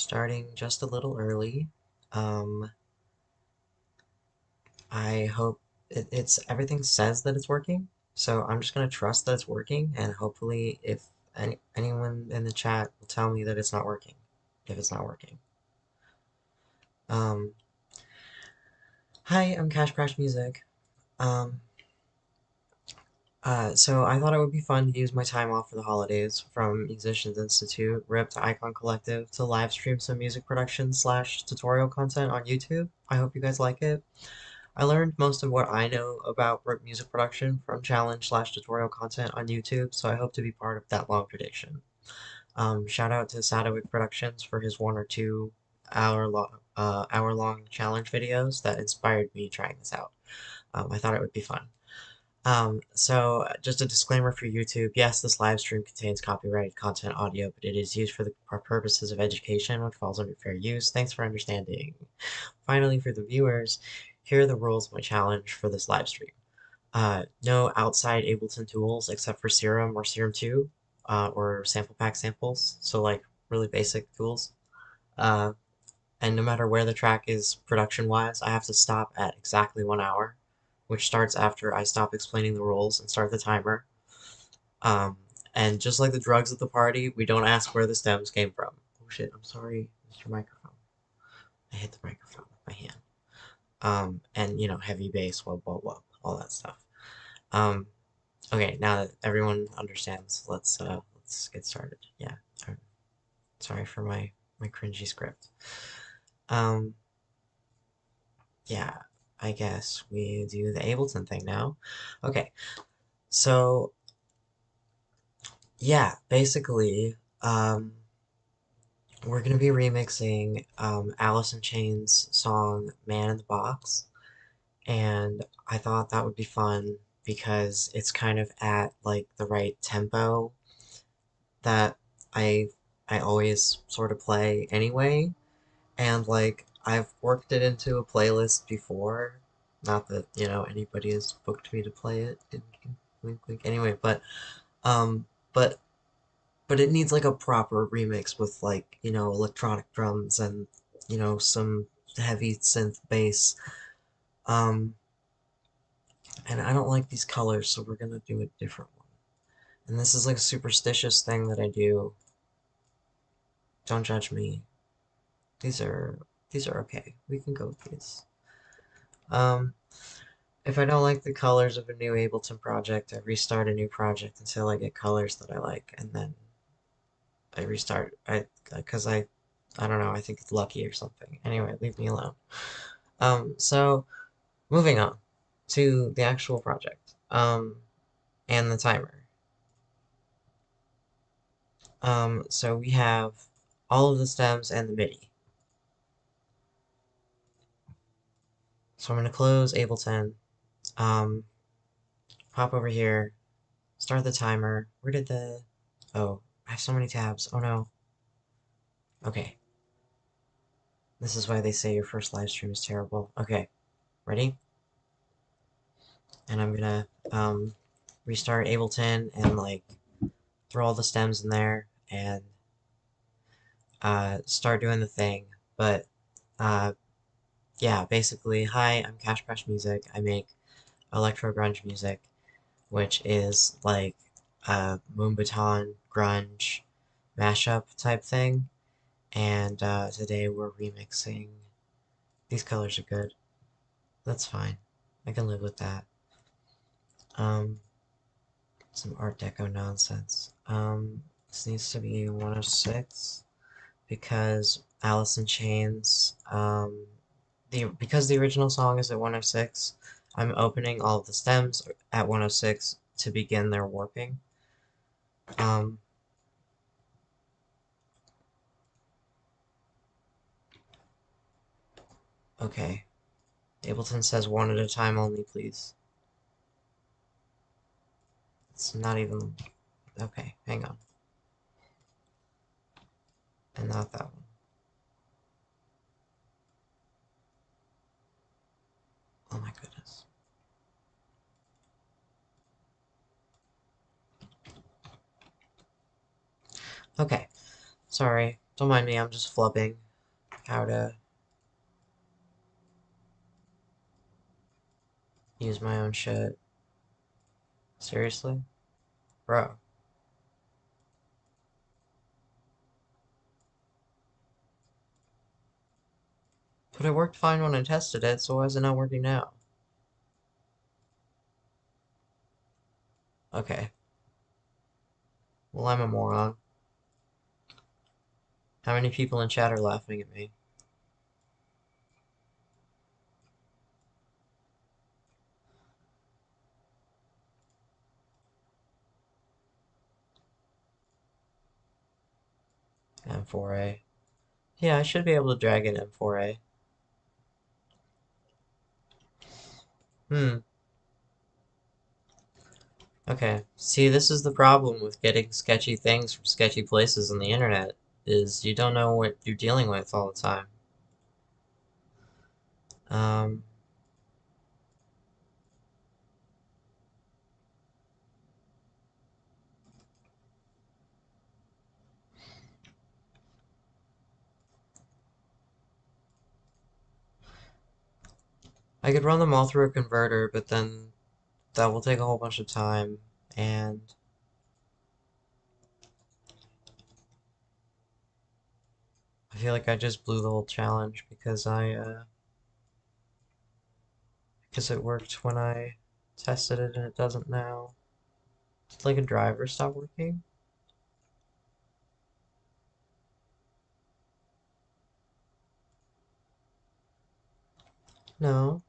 starting just a little early. Um, I hope everything says that it's working, so I'm just gonna trust that it's working, and hopefully, if anyone in the chat will tell me that it's not working, if it's not working. Um, Hi, I'm Cash Crash Music. Um, so I thought it would be fun to use my time off for the holidays from Musicians Institute, RIP to Icon Collective, to live stream some music production slash tutorial content on YouTube. I hope you guys like it. I learned most of what I know about music production from challenge slash tutorial content on YouTube, so I hope to be part of that long tradition. Shout out to Sadowik Productions for his 1 or 2 hour long challenge videos that inspired me trying this out. I thought it would be fun. Just a disclaimer for YouTube. Yes, this live stream contains copyrighted content audio, but it is used for the purposes of education, which falls under fair use. Thanks for understanding. Finally, for the viewers, here are the rules of my challenge for this live stream. No outside Ableton tools except for Serum or Serum 2, or sample pack samples, so like really basic tools. Uh, and no matter where the track is production-wise, I have to stop at exactly 1 hour, which starts after I stop explaining the rules and start the timer. Um, and just like the drugs at the party, we don't ask where the stems came from. Oh shit, I'm sorry, Mr. Microphone. I hit the microphone with my hand. And heavy bass, whoa, whoa, whoa, all that stuff. Um, okay, now that everyone understands, let's get started. Yeah, I'm sorry for my cringy script. Um, yeah, I guess we do the Ableton thing now. Okay, so yeah, basically, we're gonna be remixing Alice in Chains' song "Man in the Box," and I thought that would be fun because it's kind of at like the right tempo that I I always sort of play anyway, and like I've worked it into a playlist before. Not that anybody has booked me to play it. Wink, wink. Anyway, um, but but it needs like a proper remix with like electronic drums and some heavy synth bass. Um, and I don't like these colors, so we're gonna do a different one. And this is like a superstitious thing that I do. Don't judge me. These are these are okay. We can go with these. Um, if I don't like the colors of a new Ableton project, I restart a new project until I get colors that I like, and then I restart. Because I don't know. I think it's lucky or something. Anyway, leave me alone. So moving on to the actual project. And the timer. So we have all of the stems and the MIDI. So I'm gonna close Ableton. Um, Hop over here, start the timer. Where did the... Oh, I have so many tabs. Oh no. Okay. This is why they say your first live stream is terrible. Okay, ready? And I'm gonna restart Ableton and like throw all the stems in there and start doing the thing. But uh, yeah, basically, hi, I'm Cash Crash Music. I make electro grunge music, which is like a Moonbaton grunge mashup type thing. And today we're remixing. These colors are good. That's fine. I can live with that. Um, some Art Deco nonsense. This needs to be 106 because Alice in Chains. Because the original song is at 106, I'm opening all of the stems at 106 to begin their warping. Um, okay. Ableton says one at a time only, please. It's not even... Okay, hang on. And not that one. Oh my goodness. Okay, sorry. Don't mind me, I'm just flubbing how to use my own shit. Seriously? Bro. But it worked fine when I tested it, so why is it not working now? Okay. Well, I'm a moron. How many people in chat are laughing at me? M4A. Yeah, I should be able to drag in M4A. Hmm. Okay. See, this is the problem with getting sketchy things from sketchy places on the internet, is you don't know what you're dealing with all the time. Um, I could run them all through a converter, but then that will take a whole bunch of time, and I feel like I just blew the whole challenge because it worked when I tested it and it doesn't now. Did like a driver stop working? No,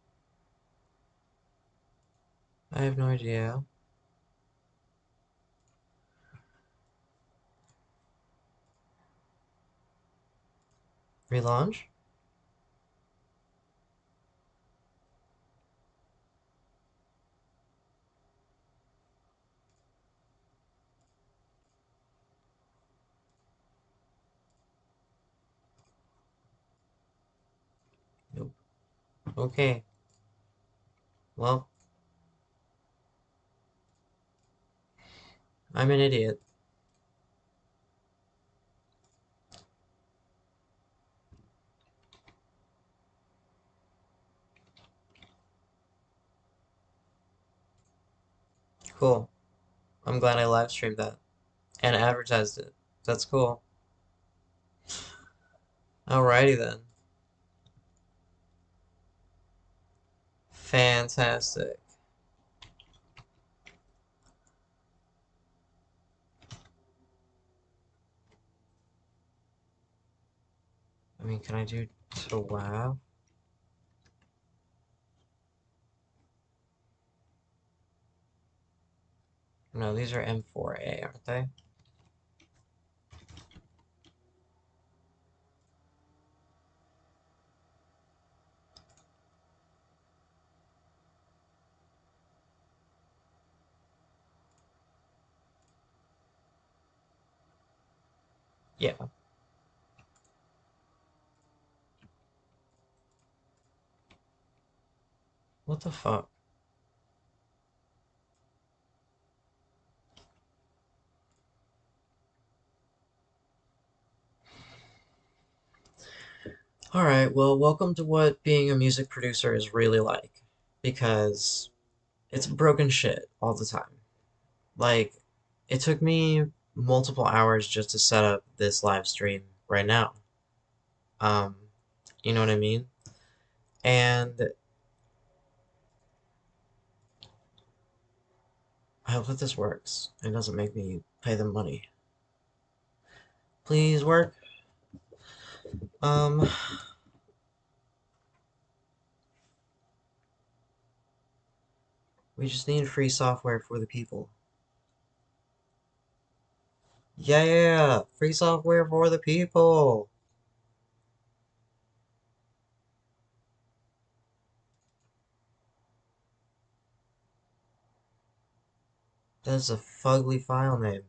I have no idea. Relaunch? Nope. Okay. Well, I'm an idiot. Cool. I'm glad I live streamed that and advertised it. That's cool. Alrighty then. Fantastic. I mean, can I do to WAV? No, these are M4A, aren't they? Yeah. What the fuck? Alright, well, welcome to what being a music producer is really like. Because it's broken shit all the time. Like, it took me multiple hours just to set up this live stream right now. Um, you know what I mean? And I hope that this works. It doesn't make me pay them money. Please work. Um, we just need free software for the people. Yeah, free software for the people. That's a fugly file name.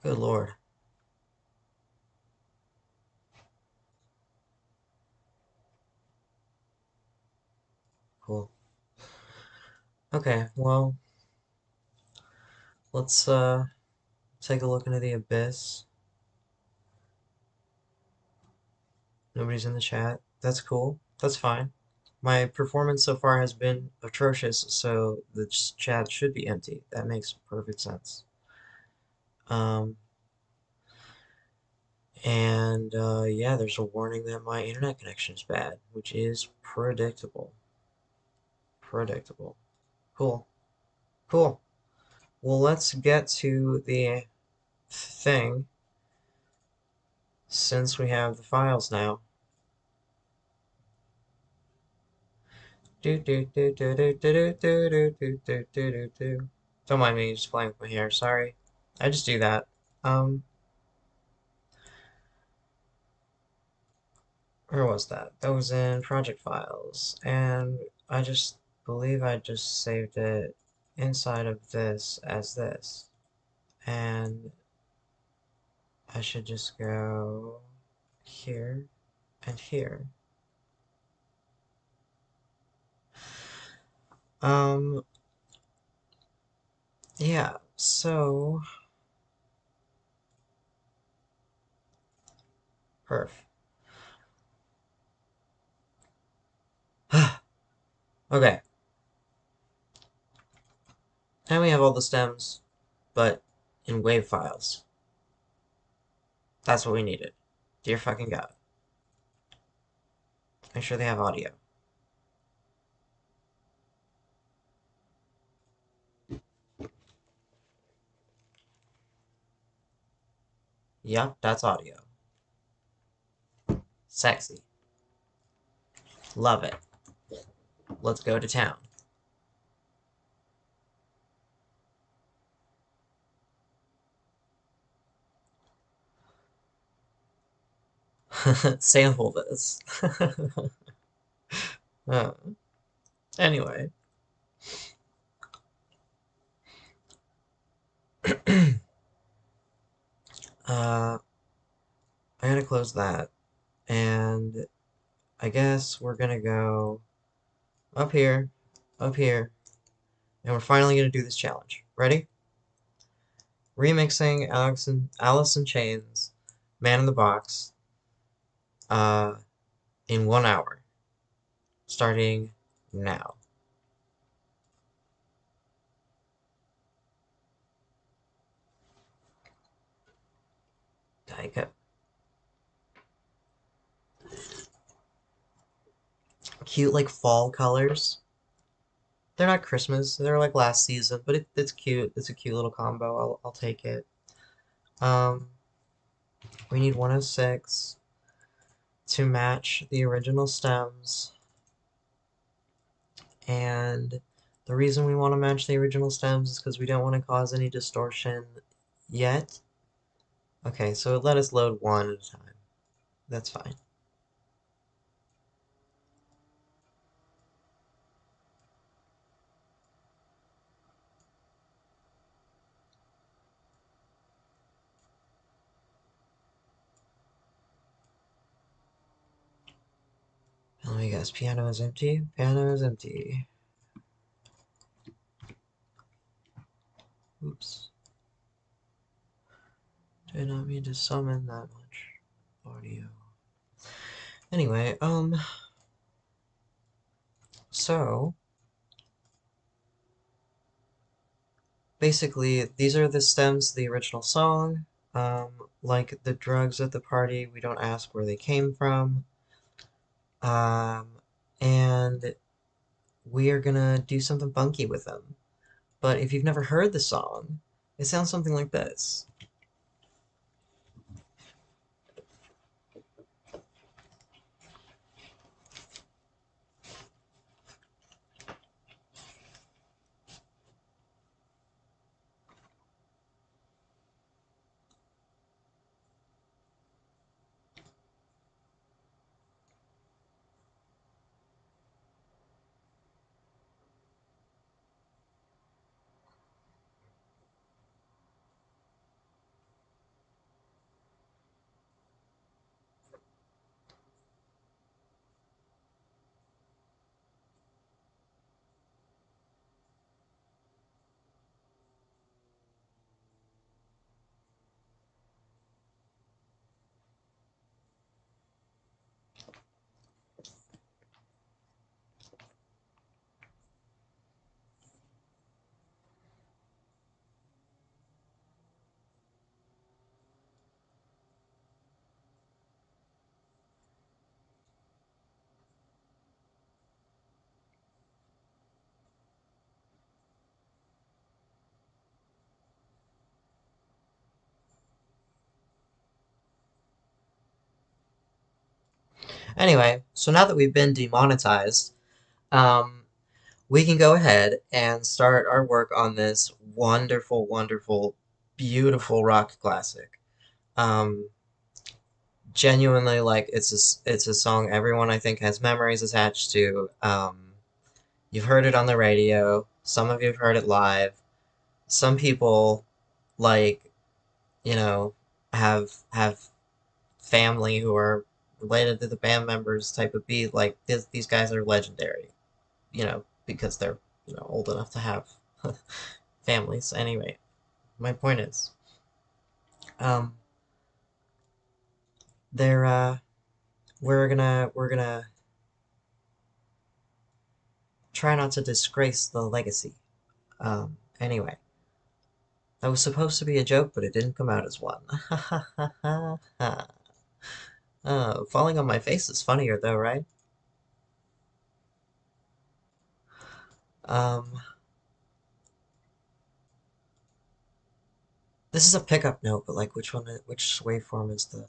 Good lord. Cool. Okay, well, let's take a look into the abyss. Nobody's in the chat. That's cool. That's fine. My performance so far has been atrocious, so the chat should be empty. That makes perfect sense. Um, and yeah, there's a warning that my internet connection is bad, which is predictable. Predictable. Cool. Cool. Well, let's get to the thing since we have the files now. Do do do do do do do do do do do do do. Don't mind me just playing with my hair. Sorry, I just do that. Um, where was that? That was in project files, and I just believe I just saved it inside of this as this, and I should just go here and here. Um, yeah. So, perf. Okay, now we have all the stems, but in WAV files. That's what we needed. Dear fucking God. Make sure they have audio. Yup, that's audio. Sexy. Love it. Let's go to town. Sample this. uh, anyway. uh, I gotta close that. And I guess we're gonna go up here, up here, and we're finally gonna do this challenge. Ready? Remixing Alice in Chains, Man in the Box, uh, in 1 hour. Starting now. Taika. Cute, like, fall colors. They're not Christmas. They're like last season, but it's cute. It's a cute little combo. I'll take it. Um, we need 106 to match the original stems, and the reason we want to match the original stems is because we don't want to cause any distortion yet. Okay, so it let us load one at a time. That's fine. Let me guess. Piano is empty. Piano is empty. Oops. Did not mean to summon that much audio. Anyway, so basically, these are the stems of the original song. Like the drugs at the party, we don't ask where they came from. Um, and we are gonna do something funky with them. But if you've never heard the song, it sounds something like this. Anyway, so now that we've been demonetized, um, we can go ahead and start our work on this wonderful, wonderful, beautiful rock classic. Um, Genuinely, like it's a song everyone I think has memories attached to. You've heard it on the radio. Some of you have heard it live. Some people like you know have family who are related to the band members type of beat. Like these guys are legendary. Because they're old enough to have families. Anyway, my point is, um, they're we're gonna try not to disgrace the legacy. Anyway, that was supposed to be a joke, but it didn't come out as one. Falling on my face is funnier though, right? Um, this is a pickup note, but like which waveform is the?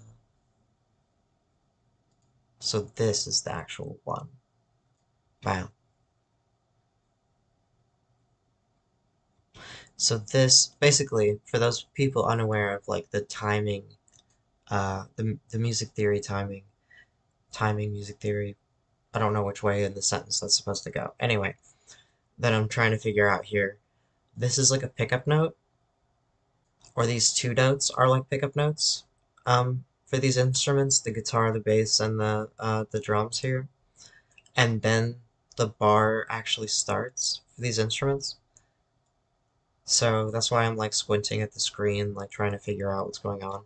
So this is the actual one. Wow. So this basically, for those people unaware of like the timing, the music theory timing music theory. I don't know which way in the sentence that's supposed to go. Anyway, that I'm trying to figure out here. This is like a pickup note, or these two notes are like pickup notes. For these instruments, the guitar, the bass, and the drums here, and then the bar actually starts for these instruments. So that's why I'm like squinting at the screen, like trying to figure out what's going on.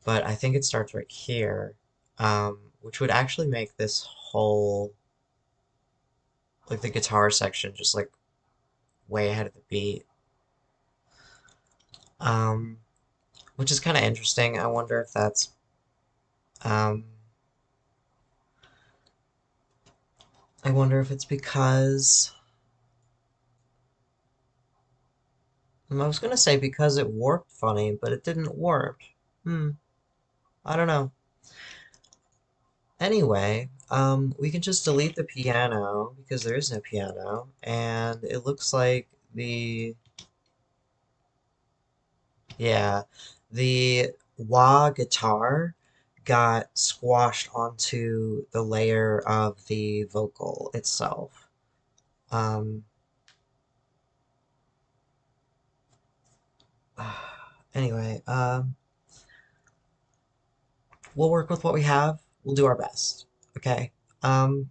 But I think it starts right here, which would actually make this whole, like the guitar section, just like way ahead of the beat. Um, which is kind of interesting. Um, I wonder if it's because, I was gonna say because it warped funny, but it didn't warp. Hmm, I don't know. Anyway, we can just delete the piano because there is no piano, and it looks like yeah, the wah guitar got squashed onto the layer of the vocal itself. Um, anyway, we'll work with what we have. We'll do our best. Okay. Um,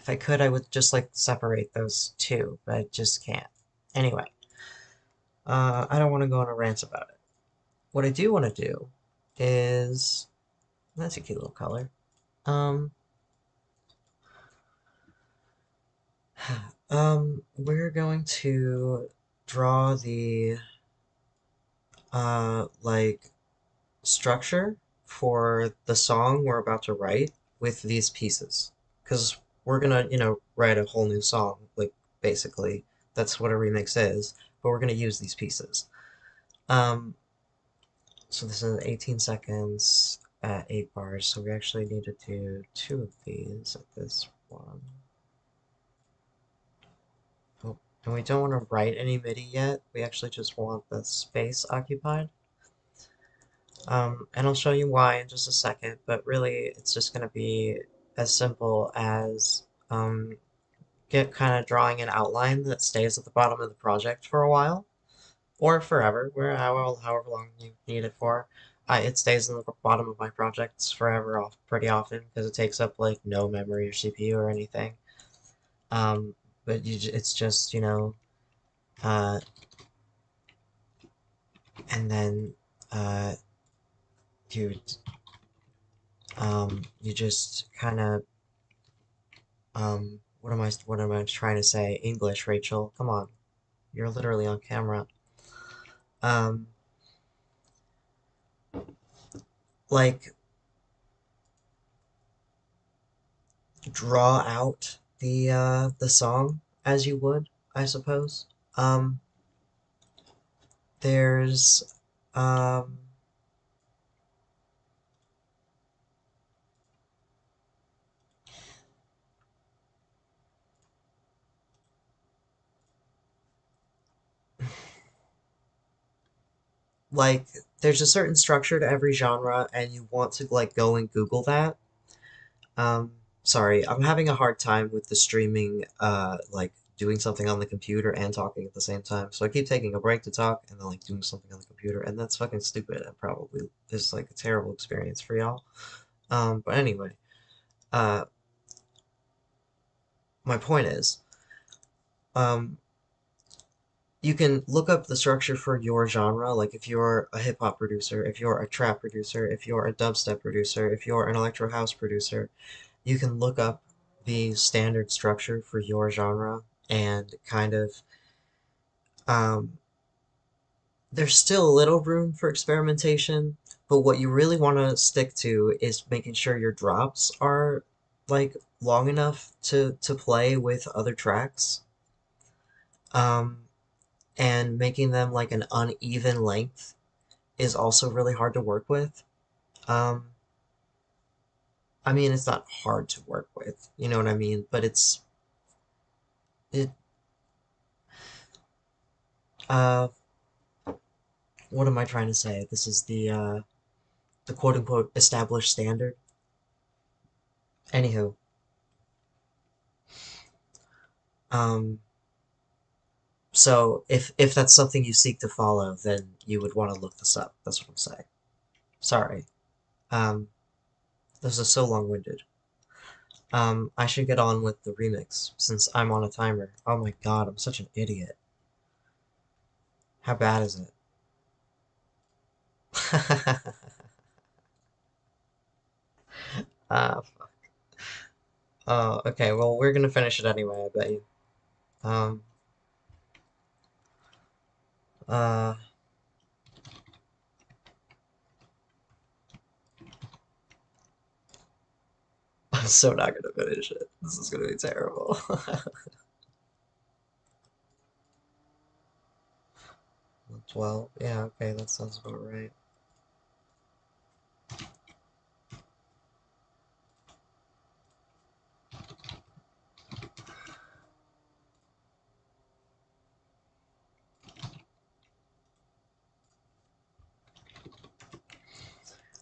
if I could, I would just like separate those two, but I just can't. Anyway, I don't want to go on a rant about it. What I do want to do is that's a cute little color. Um, we're going to draw the like structure for the song we're about to write with these pieces. Because we're gonna, write a whole new song, like basically. That's what a remix is, but we're gonna use these pieces. Um, so this is 18 seconds at 8 bars, so we actually need to do two of these at this one. Oh, and we don't want to write any MIDI yet. We actually just want the space occupied. And I'll show you why in just a second, but really it's just going to be as simple as get kind of drawing an outline that stays at the bottom of the project for a while, or forever, however long you need it for. It stays in the bottom of my projects forever, pretty often, because it takes up like no memory or CPU or anything. Um, but it's just, uh, and then uh, you you just kind of what am I trying to say? English, Rachel. Come on. You're literally on camera. Um, like draw out the song as you would, I suppose. Um, there's um, like there's a certain structure to every genre, and you want to like go and Google that. Um, Sorry, I'm having a hard time with the streaming, like doing something on the computer and talking at the same time. So I keep taking a break to talk and then like doing something on the computer, and that's fucking stupid and probably is like a terrible experience for y'all. But anyway, uh, my point is, um, you can look up the structure for your genre, like if you're a hip hop producer, if you're a trap producer, if you're a dubstep producer, if you're an electro house producer, you can look up the standard structure for your genre and kind of um, there's still a little room for experimentation, but what you really want to stick to is making sure your drops are like long enough to play with other tracks, um, and making them like an uneven length is also really hard to work with. Um, I mean, it's not hard to work with, you know what I mean? But it uh what am I trying to say? This is the quote unquote established standard. Anywho, um so if that's something you seek to follow, then you would want to look this up. That's what I'm saying. Sorry. Um this is so long-winded. I should get on with the remix since I'm on a timer. Oh my God, I'm such an idiot. How bad is it? uh oh, okay, well we're gonna finish it anyway, I bet you. Um uh I'm so not gonna finish it. This is gonna be terrible. 12? Yeah, okay, that sounds about right.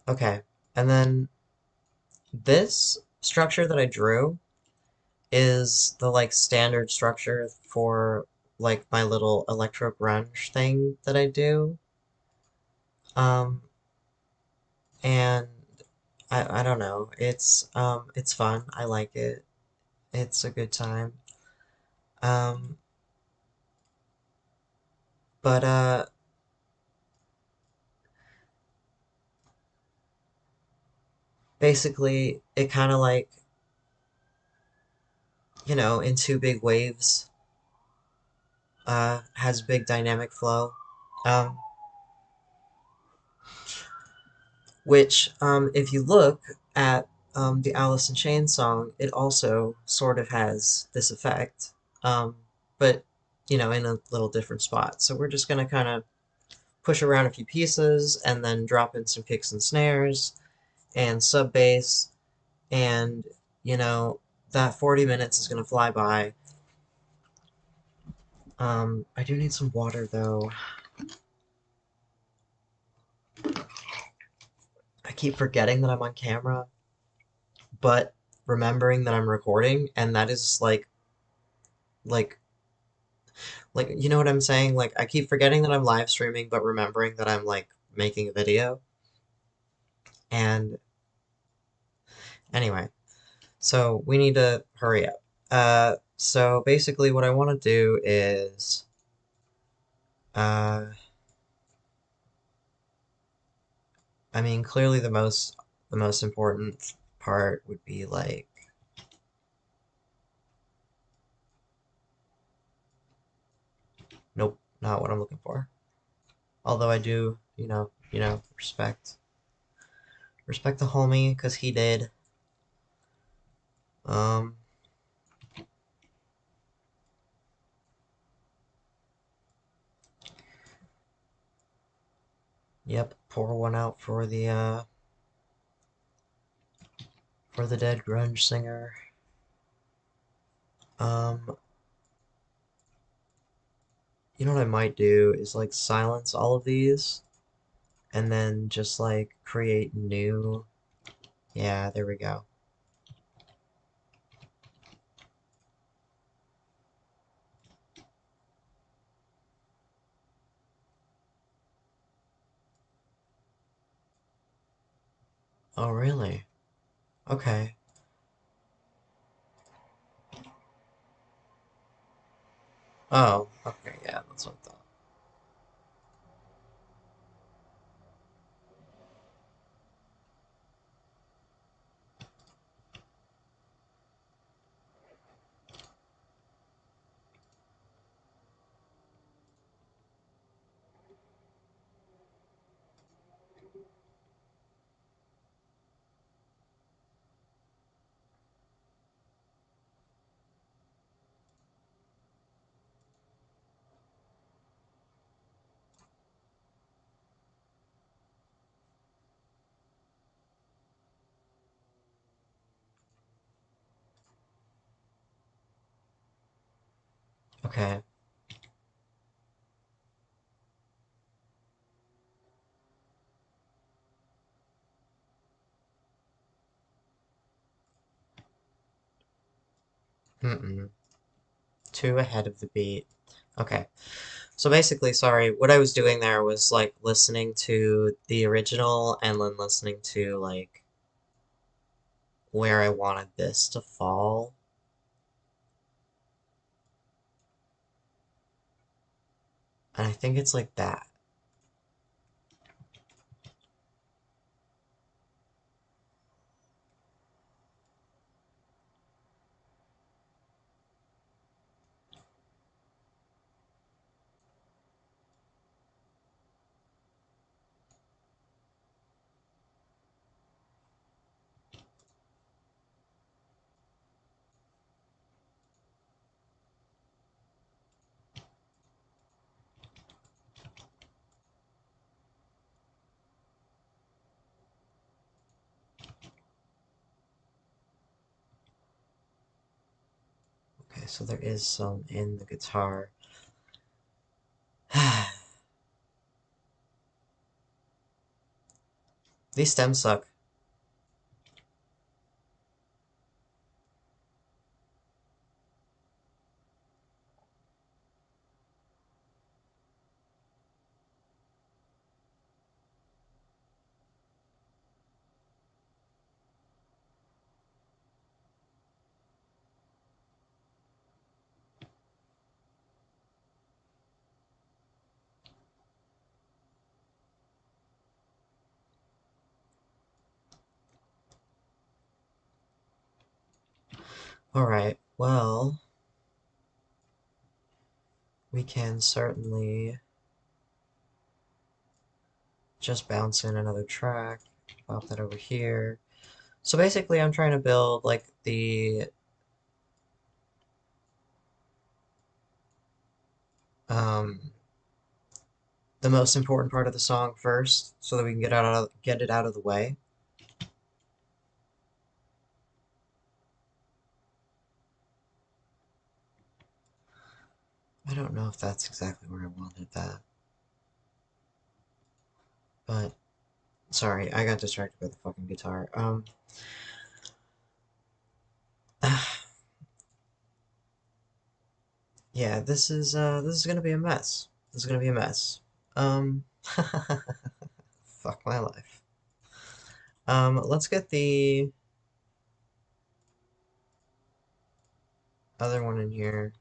Okay, and then this structure that I drew is the like standard structure for like my little electro grunge thing that I do. Um, and I don't know. It's fun. I like it. It's a good time. Um, but basically it kind of like, in two big waves, has big dynamic flow. Um, which, if you look at the Alice in Chains song, it also sort of has this effect, um, but in a little different spot. So we're just gonna kind of push around a few pieces and then drop in some kicks and snares and sub bass, and you know that 40 minutes is gonna fly by. I do need some water though. I keep forgetting that I'm on camera, but remembering that I'm recording, and that is like you know what I'm saying? Like I keep forgetting that I'm live streaming, but remembering that I'm like making a video. And anyway, so we need to hurry up. So basically what I want to do is uh I mean clearly the most important part would be like nope, not what I'm looking for. Although I do, respect the homie because he did. Um Yep, pour one out for the dead grunge singer. Um, you know what I might do is like silence all of these and then just like create new. Yeah, there we go. Oh, really? Okay. Oh, okay, yeah, that's what I thought. Okay. Mm-mm. Two ahead of the beat. Okay. So basically, sorry, what I was doing there was like listening to the original and then listening to like where I wanted this to fall. And I think it's like that. Okay, so there is some in the guitar. These stems suck. Alright, well, we can certainly just bounce in another track, pop that over here. So basically, I'm trying to build like um, the most important part of the song first, so that we can get it out of the way. I don't know if that's exactly where I wanted that, but sorry, I got distracted by the fucking guitar. Yeah, this is gonna be a mess. This is gonna be a mess. Um, fuck my life. Let's get the other one in here.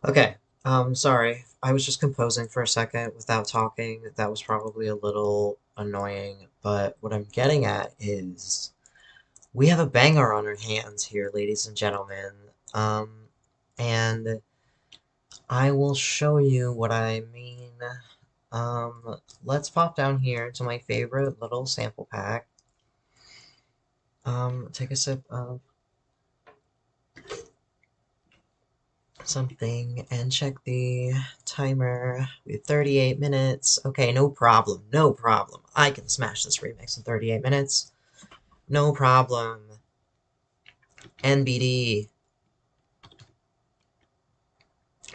Okay, sorry. I was just composing for a second without talking. That was probably a little annoying, but what I'm getting at is we have a banger on our hands here, ladies and gentlemen. And I will show you what I mean. Let's pop down here to my favorite little sample pack. Take a sip of something and check the timer. We have 38 minutes. Okay, no problem. No problem. I can smash this remix in 38 minutes. No problem. NBD.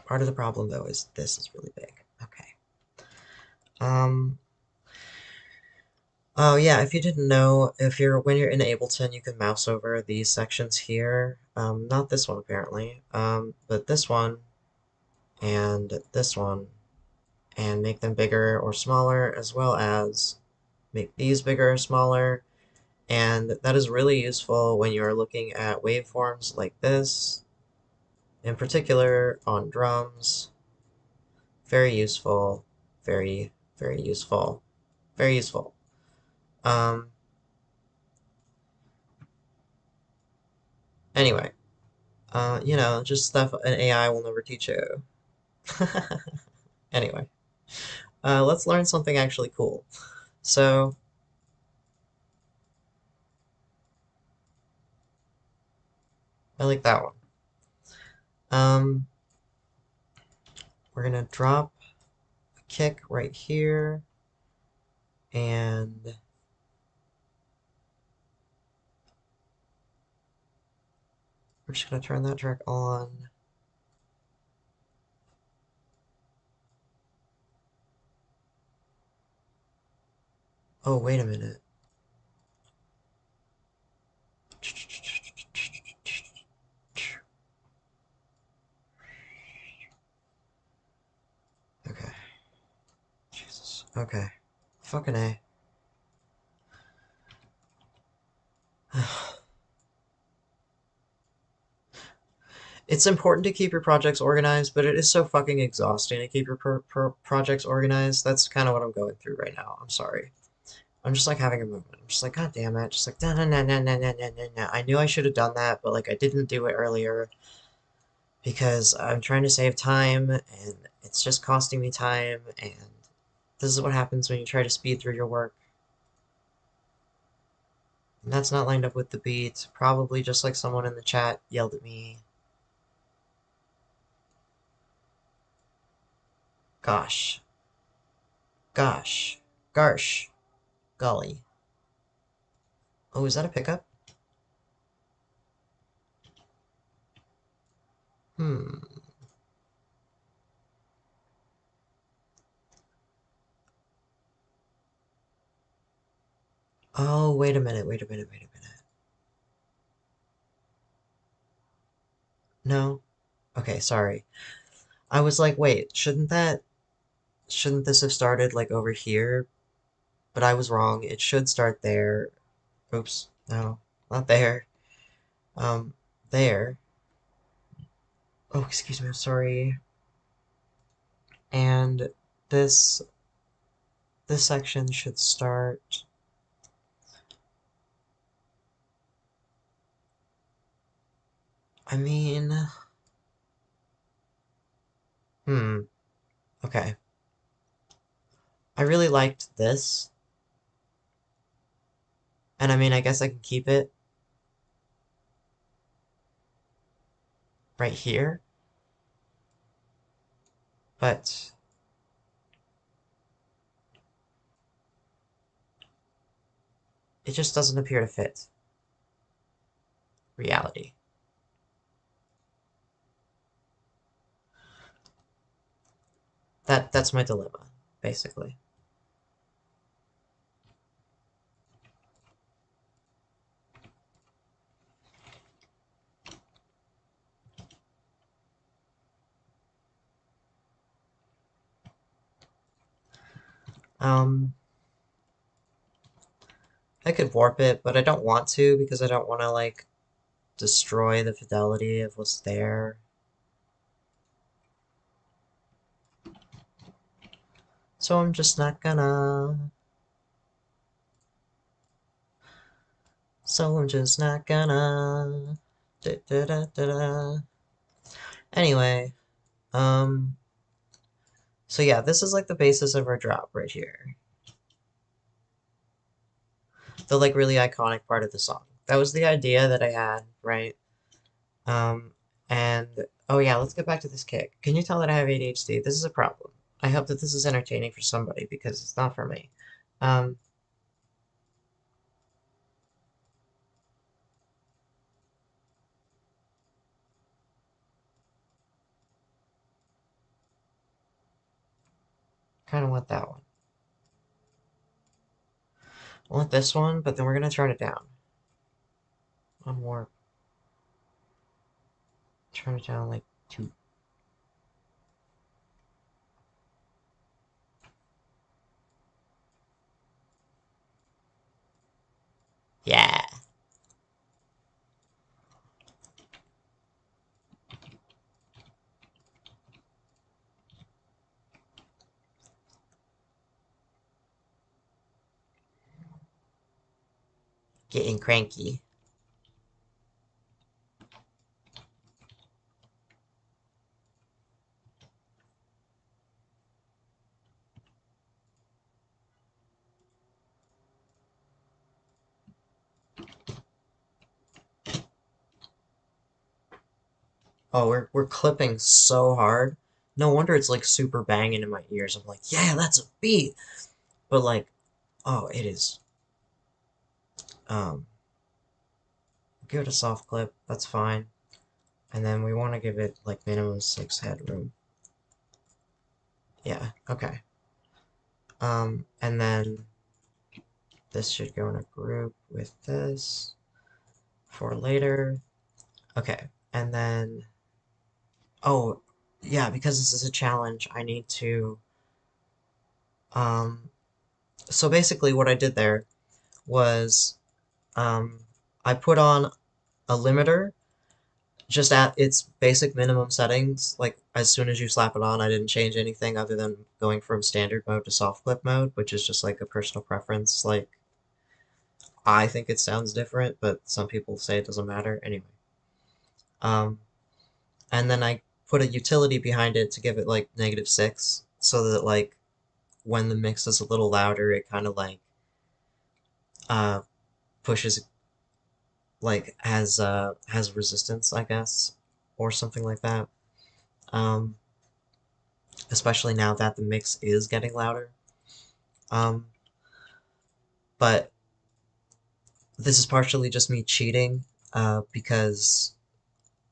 Part of the problem though is this is really big. Okay. Um, oh yeah, if you didn't know, if you're when you're in Ableton, you can mouse over these sections here. Not this one apparently. But this one and this one, and make them bigger or smaller, as well as make these bigger or smaller. And that is really useful when you're looking at waveforms like this, in particular on drums. Very useful, very, very useful, very useful. Um, anyway, just stuff an AI will never teach you. Anyway, let's learn something actually cool. So, I like that one. Um, we're gonna drop a kick right here, and we're just gonna turn that track on. Oh, wait a minute. Okay. Jesus. Okay. Fucking A. It's important to keep your projects organized, but it is so fucking exhausting to keep your projects organized. That's kind of what I'm going through right now. I'm sorry. I'm just like having a moment. I'm just like, God damn it. Just like, nah, nah, nah, nah, nah, nah, nah, nah, nah. I knew I should have done that, but like I didn't do it earlier because I'm trying to save time and it's just costing me time. And this is what happens when you try to speed through your work. And that's not lined up with the beat. Probably just like someone in the chat yelled at me. Gosh. Gosh. Garsh. Golly. Oh, is that a pickup? Hmm. Oh, wait a minute, wait a minute, wait a minute. No? Okay, sorry. I was like, wait, shouldn't this have started like over here? But I was wrong. It should start there. Oops. No, not there. Um, there. Oh, excuse me, I'm sorry. And this this section should start. I mean, hmm. Okay. I really liked this, and I mean, I guess I can keep it right here, but it just doesn't appear to fit reality. That's my dilemma, basically. Um, I could warp it, but I don't want to because I don't want to like destroy the fidelity of what's there. So I'm just not gonna. So I'm just not gonna. Da, da, da, da, da. Anyway, um, so yeah, this is like the basis of our drop right here. The like really iconic part of the song. That was the idea that I had, right? Um, and oh yeah, let's get back to this kick. Can you tell that I have ADHD? This is a problem. I hope that this is entertaining for somebody because it's not for me. Um, kind of want that one. I want this one, but then we're gonna turn it down. One more. Turn it down like two. Yeah, getting cranky. Oh, we're clipping so hard. No wonder it's like super banging in my ears. I'm like, yeah, that's a beat. But like, oh, it is. Um, give it a soft clip. That's fine. And then we want to give it like minimum 6 headroom. Yeah, okay. And then this should go in a group with this for later. Okay, and then, oh, yeah, because this is a challenge, I need to, um, so basically what I did there was, um, I put on a limiter just at its basic minimum settings. Like as soon as you slap it on, I didn't change anything other than going from standard mode to soft clip mode, which is just like a personal preference. Like I think it sounds different, but some people say it doesn't matter. Anyway, um, and then I put a utility behind it to give it like -6, so that like when the mix is a little louder, it kind of like uh pushes like has resistance, I guess, or something like that. Um, especially now that the mix is getting louder. Um, but this is partially just me cheating, because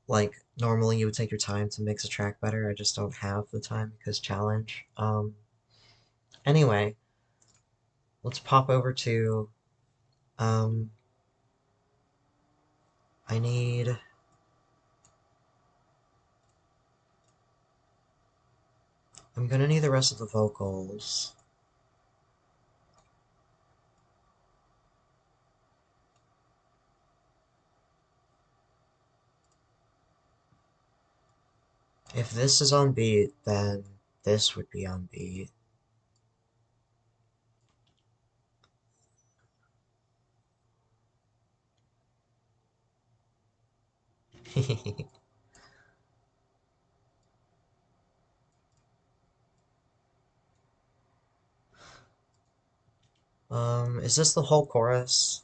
like normally you would take your time to mix a track better. I just don't have the time because challenge. Anyway, let's pop over to um, I need I'm gonna need the rest of the vocals. If this is on beat, then this would be on beat. Is this the whole chorus?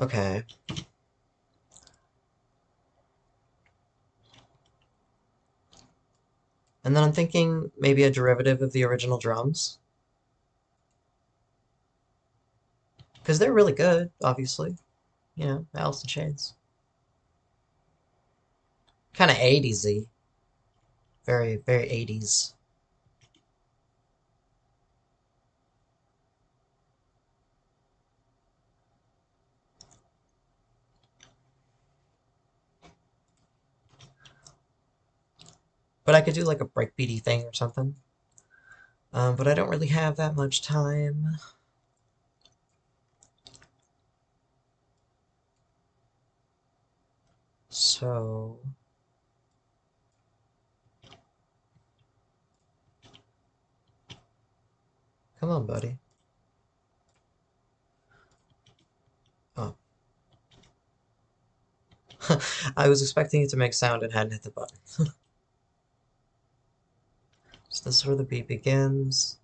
Okay. And then I'm thinking maybe a derivative of the original drums, because they're really good, obviously. You know, Alice in Chains. Kind of 80s-y. Very, very 80s. But I could do like a breakbeaty thing or something. But I don't really have that much time. So, come on, buddy. Oh. I was expecting it to make sound and hadn't hit the button. So this is where the beat begins.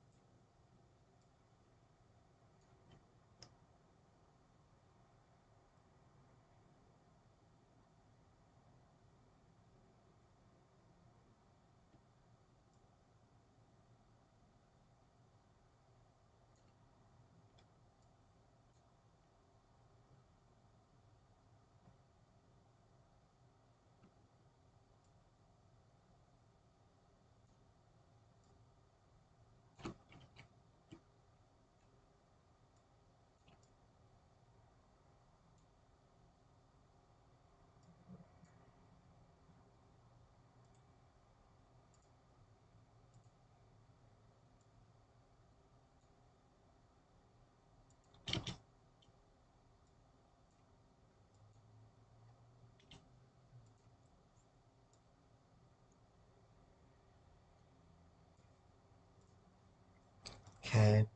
Okay. And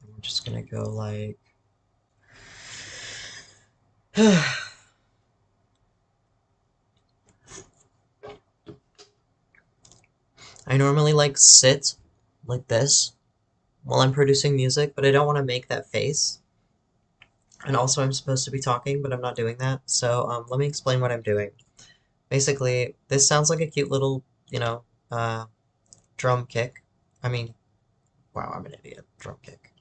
we're just gonna go like. I normally like sit like this while I'm producing music, but I don't want to make that face. And also, I'm supposed to be talking, but I'm not doing that. So, let me explain what I'm doing. Basically, this sounds like a cute little, uh, drum kick. I mean, wow, I'm an idiot. Drum kick.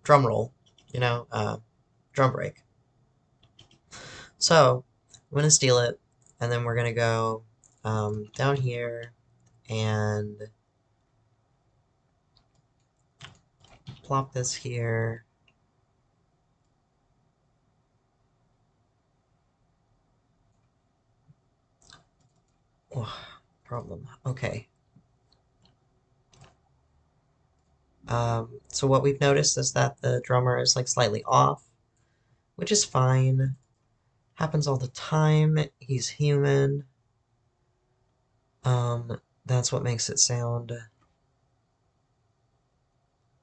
Drum roll, you know, uh, drum break. So, I'm gonna steal it, and then we're gonna go down here and plop this here. Oh, problem. Okay. So what we've noticed is that the drummer is like slightly off, which is fine. Happens all the time. He's human. That's what makes it sound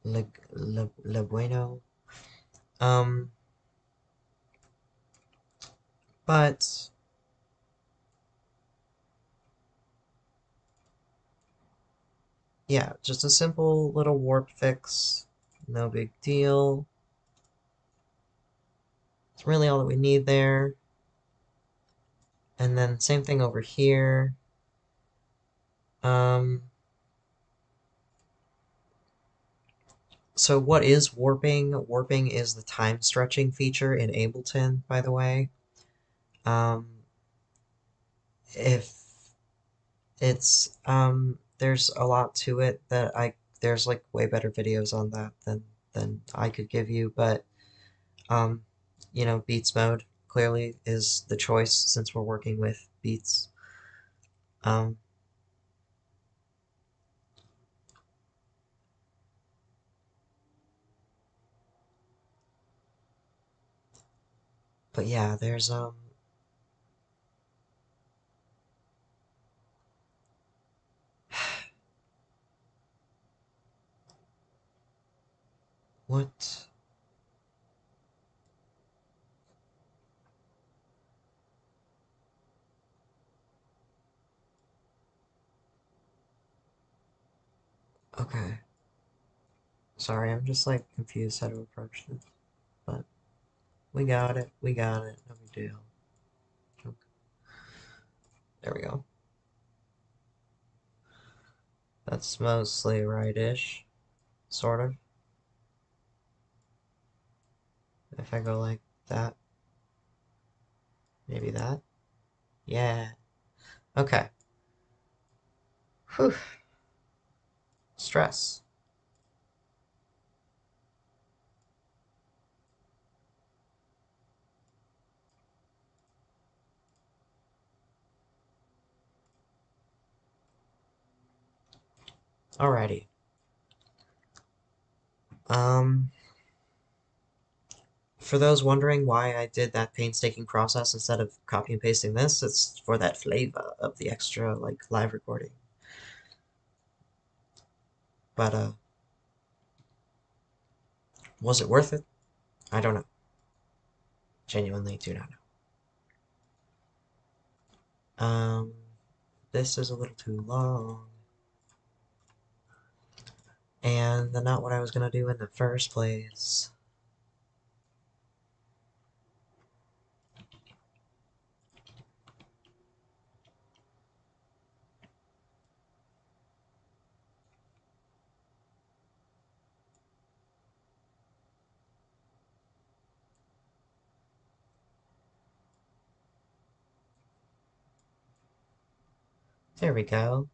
le bueno. Um, but yeah, just a simple little warp fix. No big deal. It's really all that we need there. And then same thing over here. Um, so what is warping? Warping is the time stretching feature in Ableton, by the way. Um, if there's a lot to it that there's like way better videos on that than I could give you, but um, Beats mode clearly is the choice since we're working with Beats. Um, but yeah, there's what? Okay. Sorry, I'm just like confused how to approach this, but we got it. We got it. No big deal. Okay. There we go. That's mostly right-ish, sort of. If I go like that, maybe that. Yeah. Okay. Whew. Stress. Alrighty. Um, for those wondering why I did that painstaking process instead of copy and pasting this, it's for that flavor of the extra, like, live recording. But, was it worth it? I don't know. Genuinely do not know. This is a little too long. And not what I was gonna do in the first place. There we go.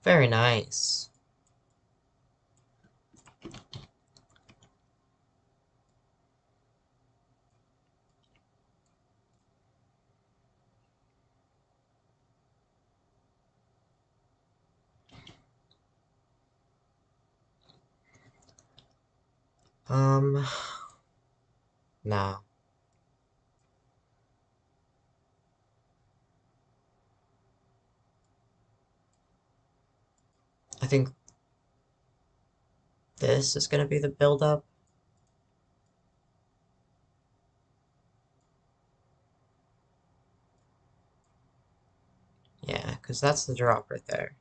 Very nice. Um, no. I think this is gonna be the build-up. Yeah, because that's the drop right there.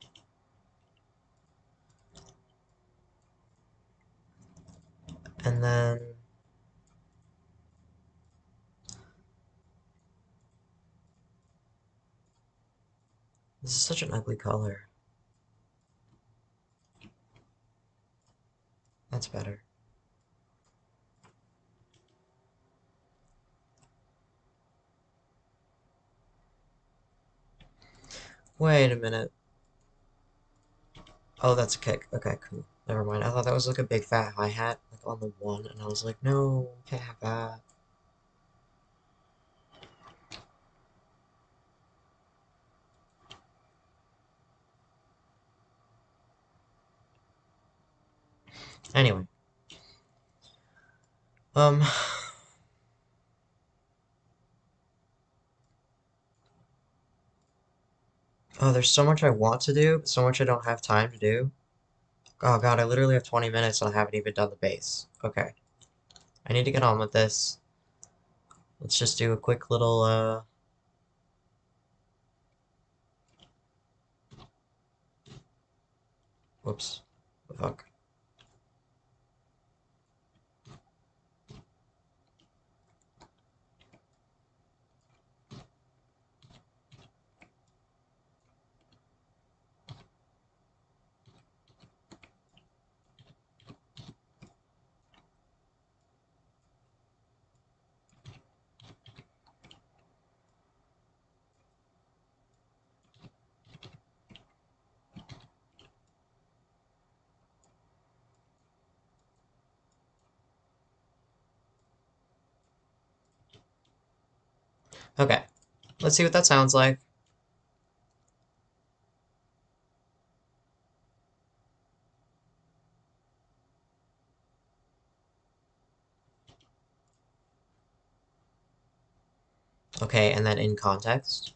And then this is such an ugly color. That's better. Wait a minute. Oh, that's a kick. Okay, cool. Never mind. I thought that was like a big fat hi-hat, like on the one, and I was like, no, can't have that. Anyway. Um, oh, there's so much I want to do, but so much I don't have time to do. Oh god, I literally have 20 minutes and I haven't even done the bass. Okay. I need to get on with this. Let's just do a quick little, whoops. Fuck. Okay. Let's see what that sounds like. Okay, and then in context.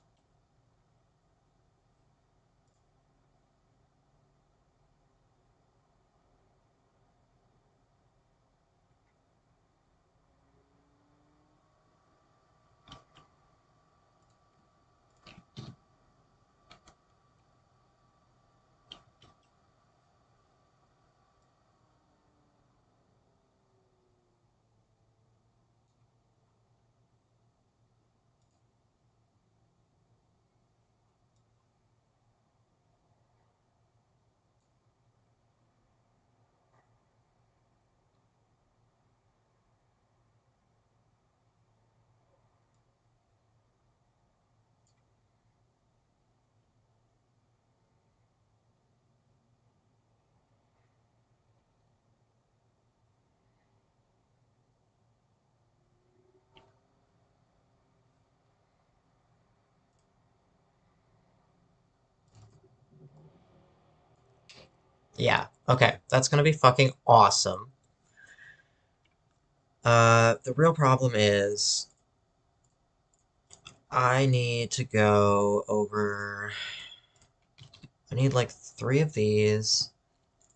Yeah, okay, that's gonna be fucking awesome. The real problem is I need to go over. I need like three of these,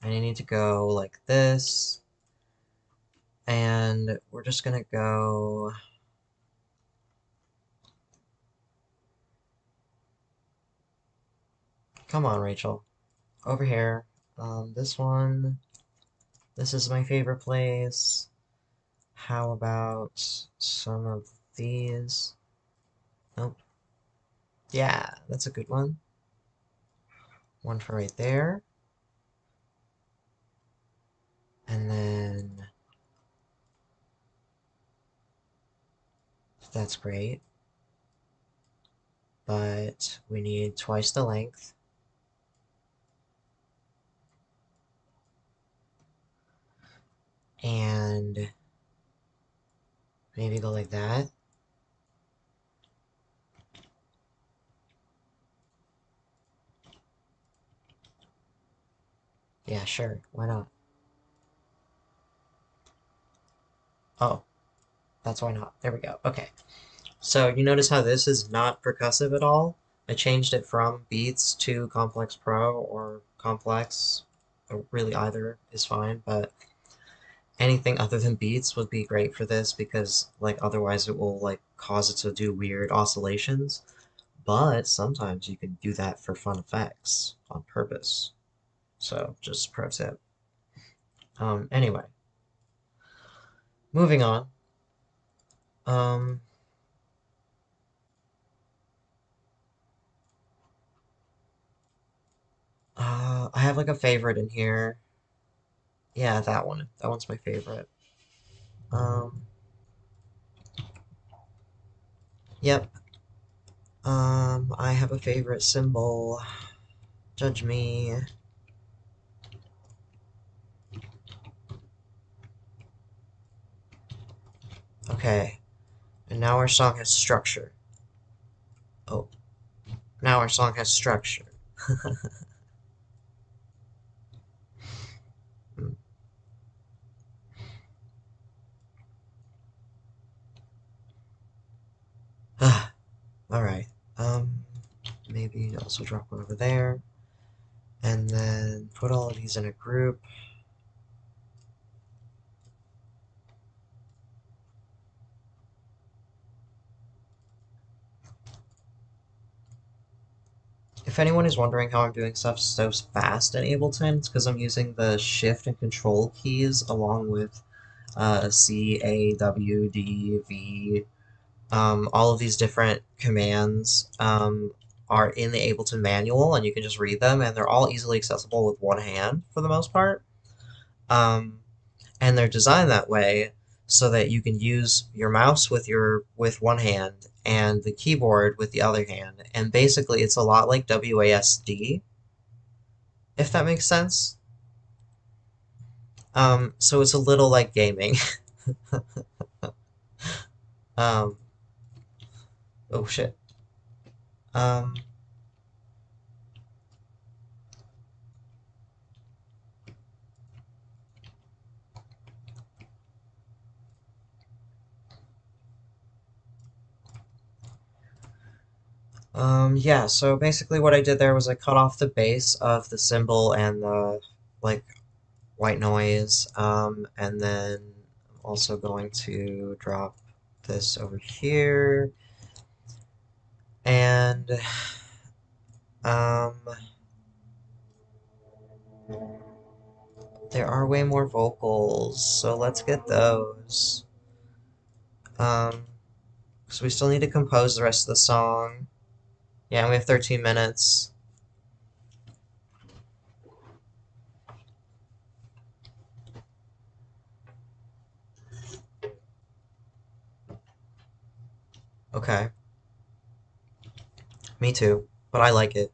and I need to go like this, and we're just gonna go. Come on, Rachel, over here. This one. This is my favorite place. How about some of these? Nope. Yeah, that's a good one. One for right there. And then that's great. But we need twice the length. And maybe go like that. Yeah, sure. Why not? Oh, that's why not. There we go. Okay. So you notice how this is not percussive at all? I changed it from Beats to Complex Pro or Complex. Really, either is fine, but anything other than Beats would be great for this because like otherwise it will like cause it to do weird oscillations. But sometimes you can do that for fun effects on purpose. So just pro tip. Anyway, moving on. Um, I have like a favorite in here. Yeah, that one. That one's my favorite. Um, yep. I have a favorite symbol. Judge me. Okay. And now our song has structure. Oh, now our song has structure. Hmm. Alright. Um, maybe also drop one over there. And then put all of these in a group. If anyone is wondering how I'm doing stuff so fast in Ableton, it's because I'm using the Shift and Control keys along with C, A, W, D, V. All of these different commands are in the Ableton manual, and you can just read them, and they're all easily accessible with one hand for the most part. Um, and they're designed that way so that you can use your mouse with one hand and the keyboard with the other hand. And basically, it's a lot like WASD, if that makes sense. So it's a little like gaming. um, oh shit. Um, yeah, so basically what I did there was I cut off the base of the symbol and the like white noise, and then I'm also going to drop this over here, and um, there are way more vocals, so let's get those. Um, so we still need to compose the rest of the song. Yeah, we have 13 minutes. Okay, me too, but I like it.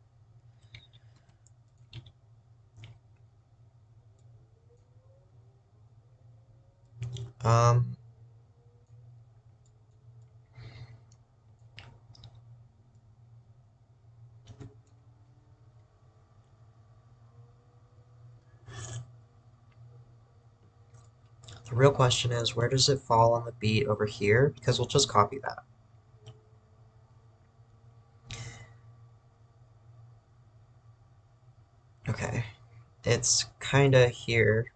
Um, The real question is, where does it fall on the beat over here? Because we'll just copy that. Okay. It's kinda here.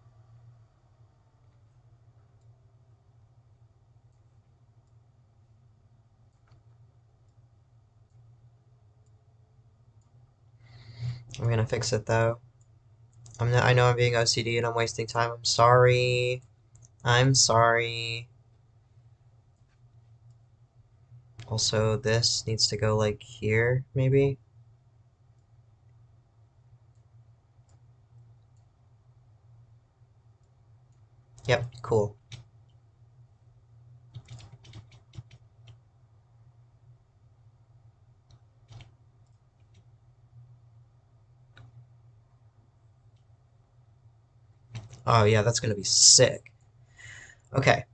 I'm gonna fix it though. I know I'm being OCD and I'm wasting time. I'm sorry. I'm sorry. Also, this needs to go like here, maybe? Yep, cool. Oh yeah, that's gonna be sick. Okay,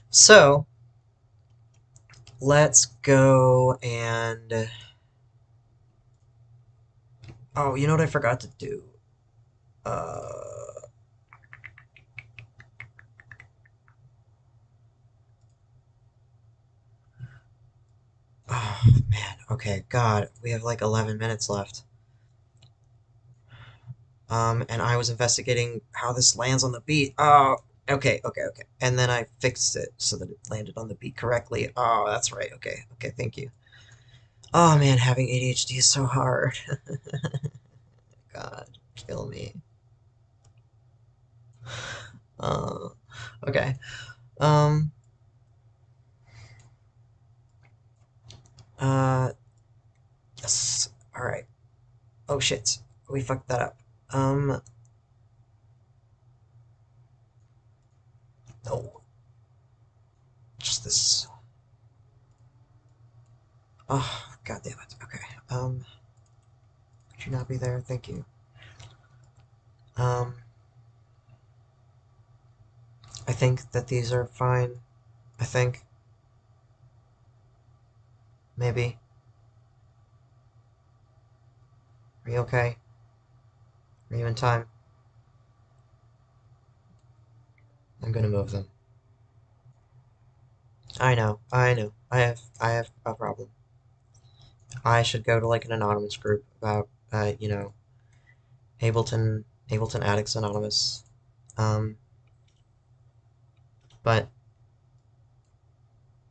so let's go and oh, you know what I forgot to do? Uh, oh man, okay, God, we have like 11 minutes left. And I was investigating how this lands on the beat. Oh, okay. And then I fixed it so that it landed on the beat correctly. Oh, that's right. Okay, thank you. Oh man, having ADHD is so hard. God, kill me. Uh, okay. Um, uh, yes. All right. Oh shit, we fucked that up. Um, no, just this. Oh, god damn it. Okay. Could you not be there? Thank you. Um, I think that these are fine. I think. Maybe. Are you okay? Are you in time? I'm gonna move them. I know. I have a problem. I should go to like an anonymous group about, Ableton Addicts Anonymous. Um, but,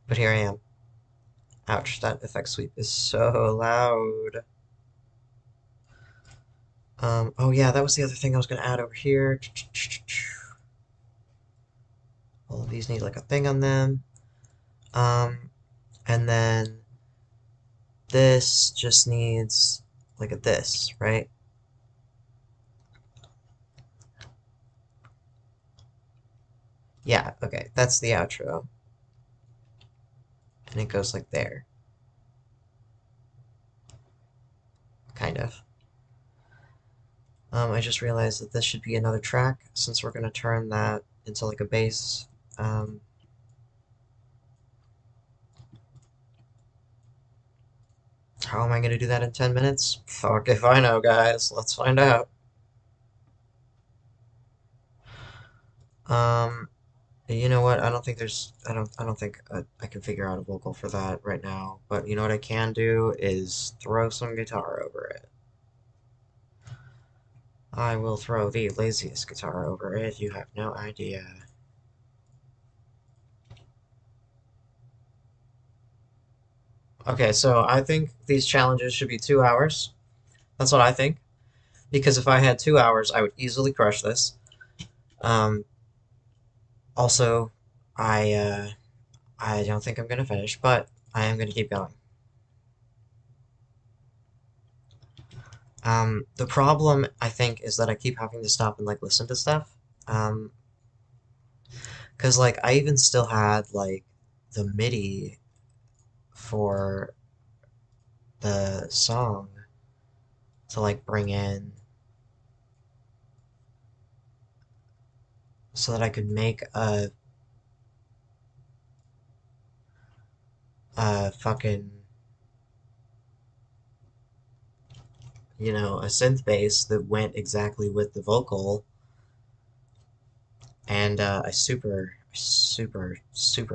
but here I am. Ouch, that effect sweep is so loud. Oh yeah, that was the other thing I was gonna add over here. All of these need like a thing on them. Um, and then this just needs like a this, right? Yeah, okay, that's the outro. And it goes like there, kind of. I just realized that this should be another track since we're going to turn that into like a bass. Um, how am I going to do that in 10 minutes? Fuck if I know, guys. Let's find out. Um, you know what? I don't think I can figure out a vocal for that right now. But you know what I can do is throw some guitar over it. I will throw the laziest guitar over it. You have no idea. Okay, so I think these challenges should be 2 hours. That's what I think. Because if I had 2 hours, I would easily crush this. Um, also, I don't think I'm gonna finish, but I am gonna keep going. The problem I think is that I keep having to stop and like listen to stuff. Um, because like I even still had like the MIDI for the song to like bring in so that I could make a fucking a synth bass that went exactly with the vocal. And super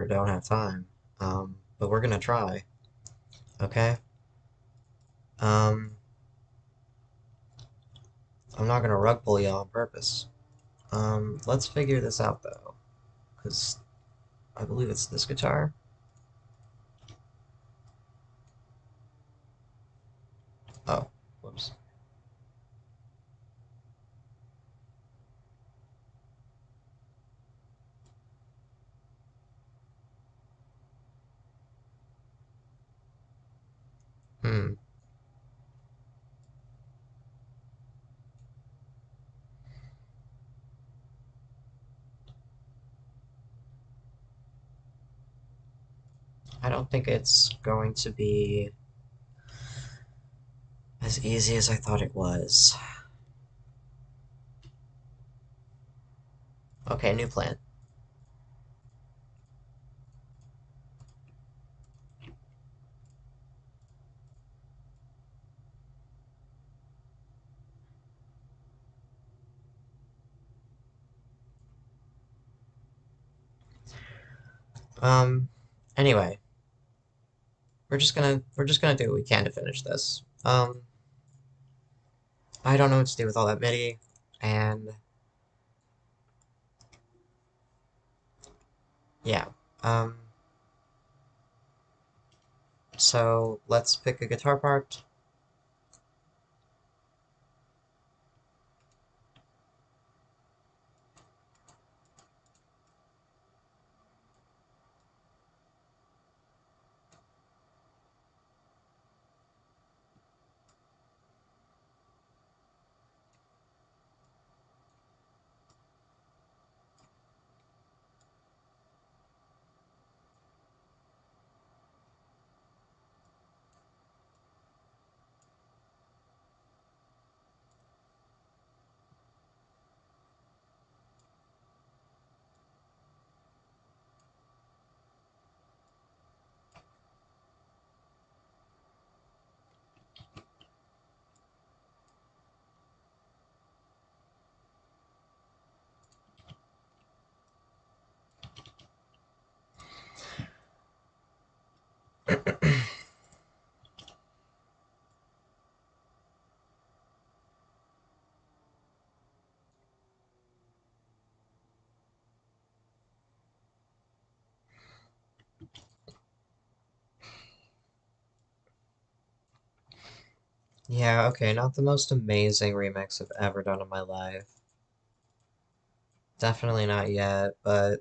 don't have time. But we're gonna try, okay? Um, I'm not gonna rug pull you on purpose. Let's figure this out though, because I believe it's this guitar. Oh, whoops. Hmm. I don't think it's going to be as easy as I thought it was. Okay, new plan. Um, anyway, we're just gonna do what we can to finish this. I don't know what to do with all that MIDI, and yeah. Um, so let's pick a guitar part. Yeah, okay, not the most amazing remix I've ever done in my life. Definitely not yet, but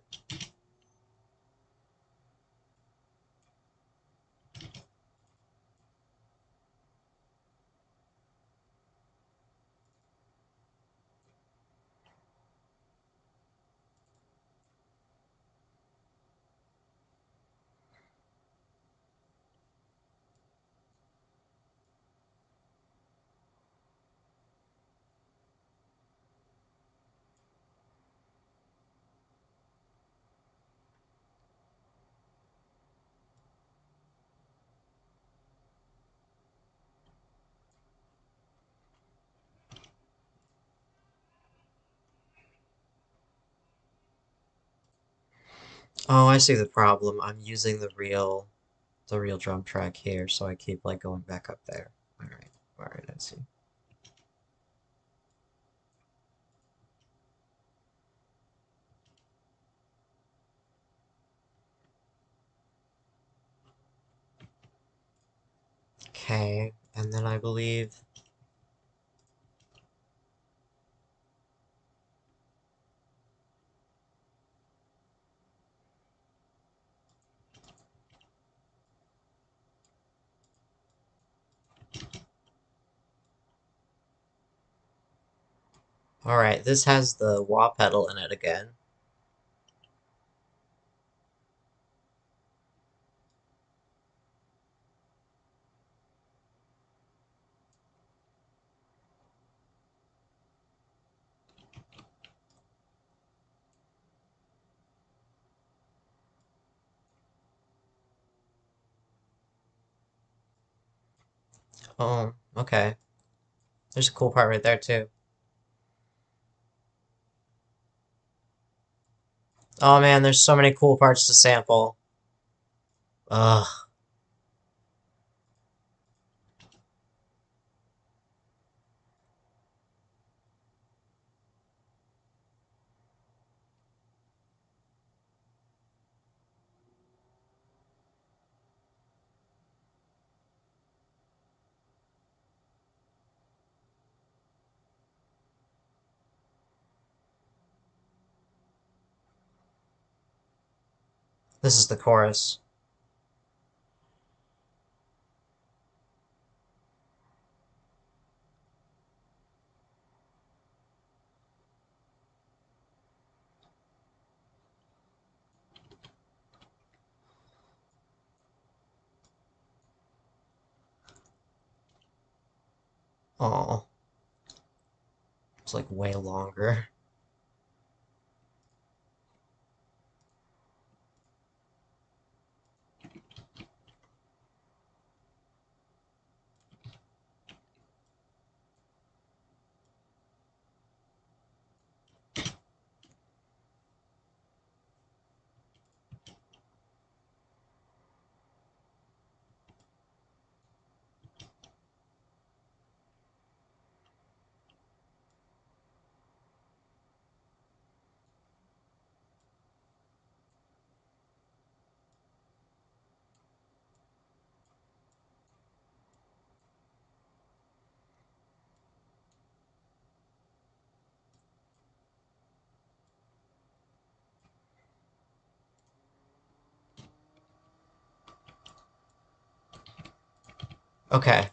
oh, I see the problem. I'm using the real drum track here, so I keep like going back up there. All right, I see. Okay, and then I believe. All right, this has the wah pedal in it again. Oh, okay. There's a cool part right there too. Oh man, there's so many cool parts to sample. Ugh. This is the chorus. Oh, it's like way longer. Okay.